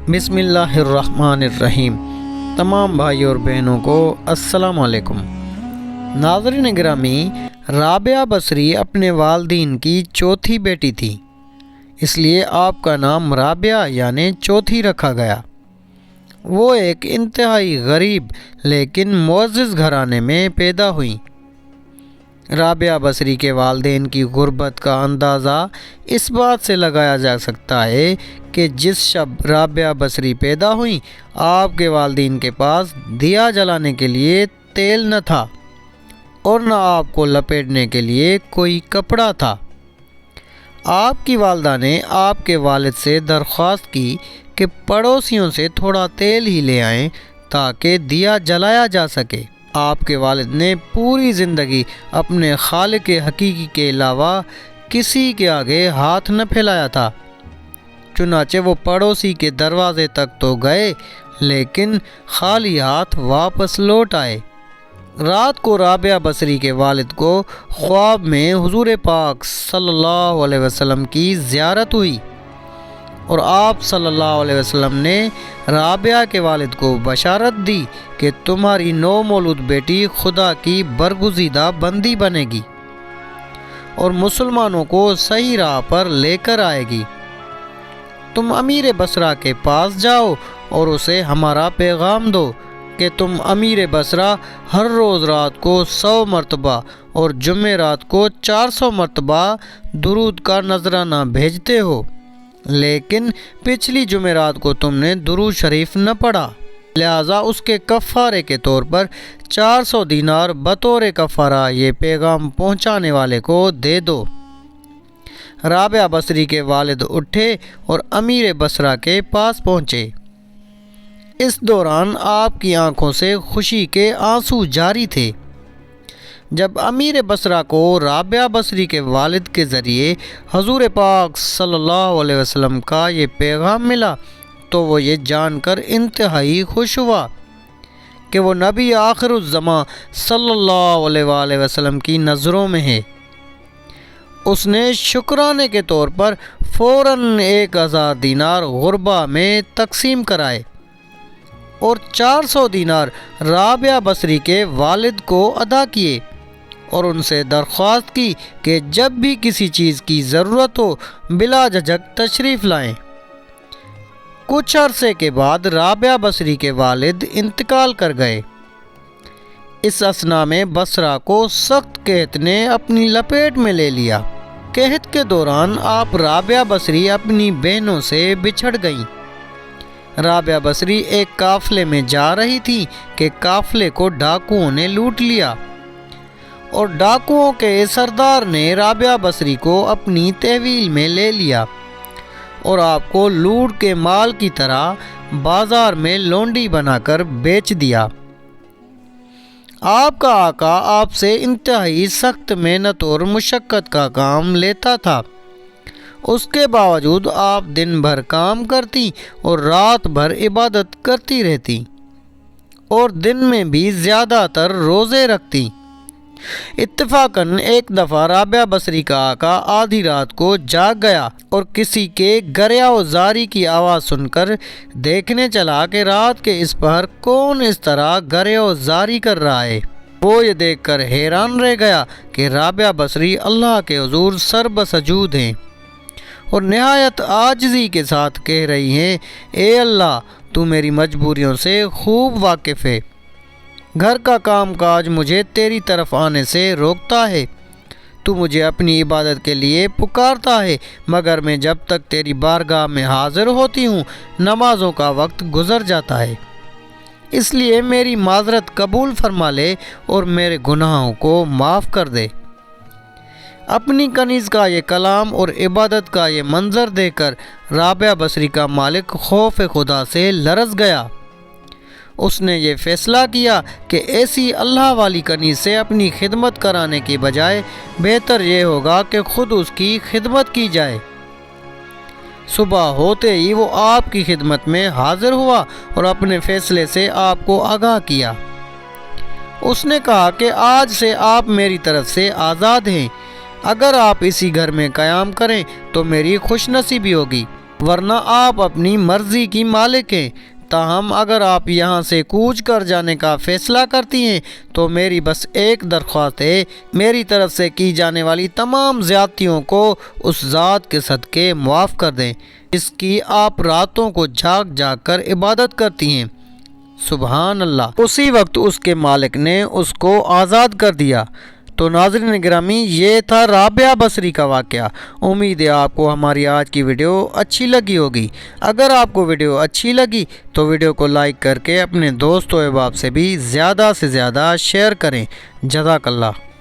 بسم اللہ الرحمن الرحیم۔ تمام بھائی اور بہنوں کو السلام علیکم۔ ناظرین گرامی، رابعہ بصری اپنے والدین کی چوتھی بیٹی تھی، اس لیے آپ کا نام رابعہ یعنی چوتھی رکھا گیا۔ وہ ایک انتہائی غریب لیکن معزز گھرانے میں پیدا ہوئیں۔ رابعہ بصری کے والدین کی غربت کا اندازہ اس بات سے لگایا جا سکتا ہے کہ جس شب رابعہ بصری پیدا ہوئیں، آپ کے والدین کے پاس دیا جلانے کے لیے تیل نہ تھا اور نہ آپ کو لپیٹنے کے لیے کوئی کپڑا تھا۔ آپ کی والدہ نے آپ کے والد سے درخواست کی کہ پڑوسیوں سے تھوڑا تیل ہی لے آئیں تاکہ دیا جلایا جا سکے۔ آپ کے والد نے پوری زندگی اپنے خالق حقیقی کے علاوہ کسی کے آگے ہاتھ نہ پھیلایا تھا، چنانچہ وہ پڑوسی کے دروازے تک تو گئے لیکن خالی ہاتھ واپس لوٹ آئے۔ رات کو رابعہ بصری کے والد کو خواب میں حضور پاک صلی اللہ علیہ وسلم کی زیارت ہوئی اور آپ صلی اللہ علیہ وسلم نے رابعہ کے والد کو بشارت دی کہ تمہاری نو مولود بیٹی خدا کی برگزیدہ بندی بنے گی اور مسلمانوں کو صحیح راہ پر لے کر آئے گی۔ تم امیر بصرہ کے پاس جاؤ اور اسے ہمارا پیغام دو کہ تم امیر بصرہ ہر روز رات کو 100 مرتبہ اور جمعرات کو 400 مرتبہ درود کا نذرانہ بھیجتے ہو، لیکن پچھلی جمعرات کو تم نے درود شریف نہ پڑھا، لہذا اس کے کفارے کے طور پر 400 دینار بطور کفارہ یہ پیغام پہنچانے والے کو دے دو۔ رابعہ بصری کے والد اٹھے اور امیر بصرہ کے پاس پہنچے۔ اس دوران آپ کی آنکھوں سے خوشی کے آنسو جاری تھے۔ جب امیر بصرہ کو رابعہ بصری کے والد کے ذریعے حضور پاک صلی اللہ علیہ وسلم کا یہ پیغام ملا تو وہ یہ جان کر انتہائی خوش ہوا کہ وہ نبی آخر الزماں صلی اللہ علیہ وآلہ وسلم کی نظروں میں ہے۔ اس نے شکرانے کے طور پر فوراً 1000 دینار غربا میں تقسیم کرائے اور 400 دینار رابعہ بصری کے والد کو ادا کیے اور ان سے درخواست کی کہ جب بھی کسی چیز کی ضرورت ہو بلا جھجک تشریف لائیں۔ کچھ عرصے کے بعد رابعہ بصری کے والد انتقال کر گئے۔ اس اثنا میں بصرہ کو سخت قحط نے اپنی لپیٹ میں لے لیا۔ قحط کے دوران آپ رابعہ بصری اپنی بہنوں سے بچھڑ گئیں۔ رابعہ بصری ایک قافلے میں جا رہی تھی کہ قافلے کو ڈاکوؤں نے لوٹ لیا اور ڈاکوؤں کے سردار نے رابعہ بصری کو اپنی تحویل میں لے لیا اور آپ کو لوٹ کے مال کی طرح بازار میں لونڈی بنا کر بیچ دیا۔ آپ کا آقا آپ سے انتہائی سخت محنت اور مشقت کا کام لیتا تھا، اس کے باوجود آپ دن بھر کام کرتی اور رات بھر عبادت کرتی رہتی اور دن میں بھی زیادہ تر روزے رکھتی۔ اتفاقاً ایک دفعہ رابعہ بصری کا آقا آدھی رات کو جاگ گیا اور کسی کے گریہ و زاری کی آواز سن کر دیکھنے چلا کہ رات کے اس پہر کون اس طرح گریہ و زاری کر رہا ہے۔ وہ یہ دیکھ کر حیران رہ گیا کہ رابعہ بصری اللہ کے حضور سر بسجود ہیں اور نہایت عاجزی کے ساتھ کہہ رہی ہیں، اے اللہ، تو میری مجبوریوں سے خوب واقف ہے، گھر کا کام کاج مجھے تیری طرف آنے سے روکتا ہے، تو مجھے اپنی عبادت کے لیے پکارتا ہے، مگر میں جب تک تیری بارگاہ میں حاضر ہوتی ہوں نمازوں کا وقت گزر جاتا ہے، اس لیے میری معذرت قبول فرما لے اور میرے گناہوں کو معاف کر دے۔ اپنی کنیز کا یہ کلام اور عبادت کا یہ منظر دیکھ کر رابعہ بصری کا مالک خوف خدا سے لرز گیا۔ اس نے یہ فیصلہ کیا کہ ایسی اللہ والی کنیز سے اپنی خدمت کرانے کی بجائے بہتر یہ ہوگا کہ خود اس کی خدمت کی جائے۔ صبح ہوتے ہی وہ آپ کی خدمت میں حاضر ہوا اور اپنے فیصلے سے آپ کو آگاہ کیا۔ اس نے کہا کہ آج سے آپ میری طرف سے آزاد ہیں، اگر آپ اسی گھر میں قیام کریں تو میری خوش نصیبی ہوگی، ورنہ آپ اپنی مرضی کی مالک ہیں۔ تاہم اگر آپ یہاں سے کوچ کر جانے کا فیصلہ کرتی ہیں تو میری بس ایک درخواست ہے، میری طرف سے کی جانے والی تمام زیادتیوں کو اس ذات کے صدقے معاف کر دیں جس کی آپ راتوں کو جاگ جاگ کر عبادت کرتی ہیں۔ سبحان اللہ۔ اسی وقت اس کے مالک نے اس کو آزاد کر دیا۔ تو ناظرین گرامی، یہ تھا رابعہ بصری کا واقعہ۔ امید ہے آپ کو ہماری آج کی ویڈیو اچھی لگی ہوگی۔ اگر آپ کو ویڈیو اچھی لگی تو ویڈیو کو لائک کر کے اپنے دوست و احباب سے بھی زیادہ سے زیادہ شیئر کریں۔ جزاک اللہ۔